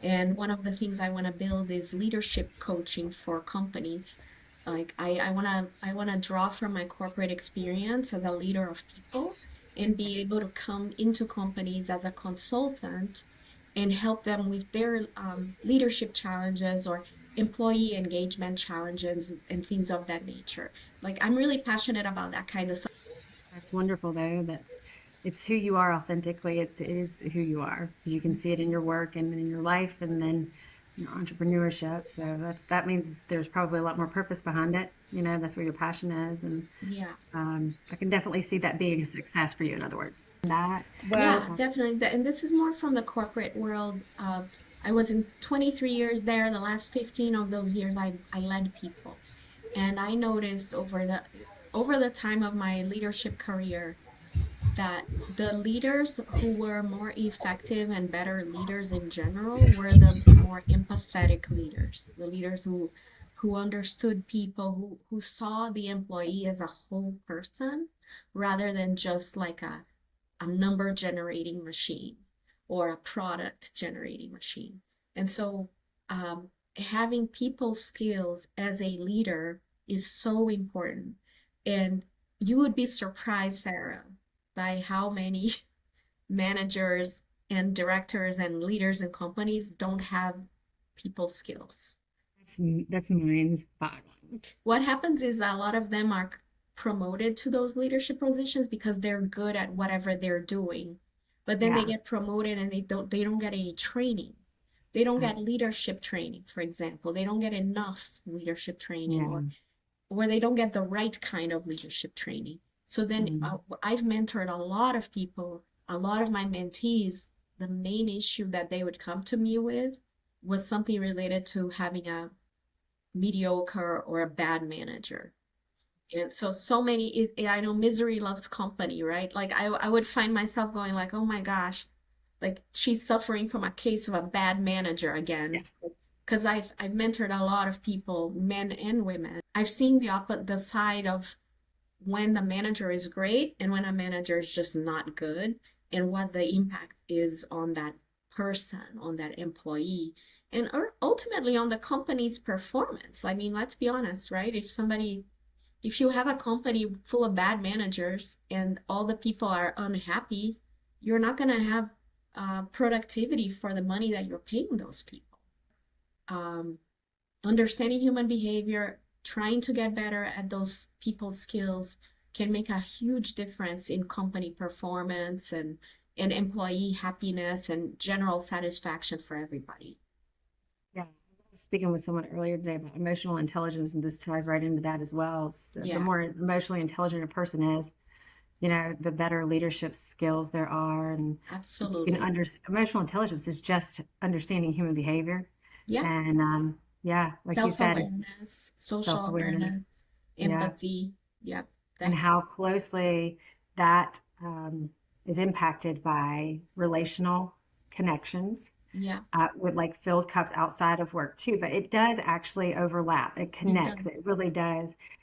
And one of the things I want to build is leadership coaching for companies. Like I want to draw from my corporate experience as a leader of people and be able to come into companies as a consultant and help them with their leadership challenges or employee engagement challenges and things of that nature. Like I'm really passionate about that kind of stuff. That's wonderful, though. It's who you are authentically. It is who you are. You can see it in your work and in your life, and then your entrepreneurship. So that means there's probably a lot more purpose behind it. That's where your passion is, and Yeah. I can definitely see that being a success for you. In other words, that well, Yeah, definitely. And this is more from the corporate world. I was in 23 years there. The last 15 of those years, I led people. And I noticed over the time of my leadership career that the leaders who were more effective and better leaders in general were the more empathetic leaders, the leaders who understood people, who saw the employee as a whole person rather than just like a number generating machine or a product generating machine. And so having people skills as a leader is so important. And you would be surprised, Sarah, by how many managers and directors and leaders in companies don't have people skills. that's mind boggling. What happens is a lot of them are promoted to those leadership positions because they're good at whatever they're doing. But then they Yeah. get promoted and they don't get any training. They don't Right. get leadership training, for example. They don't get enough leadership training Yeah. or they don't get the right kind of leadership training. So then Mm. I've mentored a lot of people, a lot of my mentees. The main issue that they would come to me with was something related to having a mediocre or a bad manager. And so many, I know misery loves company, right? Like I would find myself going like, oh my gosh, like she's suffering from a case of a bad manager Yeah. again. Because I've mentored a lot of people, men and women. I've seen the side of when the manager is great and when a manager is just not good, and what the impact is on that person, on that employee, and ultimately on the company's performance. I mean, let's be honest, right? If you have a company full of bad managers and all the people are unhappy, you're not going to have productivity for the money that you're paying those people. Um, Understanding human behavior, trying to get better at those people's skills can make a huge difference in company performance and employee happiness and general satisfaction for everybody. Yeah. I was speaking with someone earlier today about emotional intelligence, and this ties right into that as well. So the Yeah, more emotionally intelligent a person is, the better leadership skills there are. And you can absolutely. understand emotional intelligence is just understanding human behavior. Yeah. And yeah, like you said, it's Self-awareness, social self-awareness. awareness, Yeah. empathy. Yep, And how definitely. closely that is impacted by relational connections Yeah, with like filled cups outside of work too, but it does actually overlap. It it does. connects. It really does.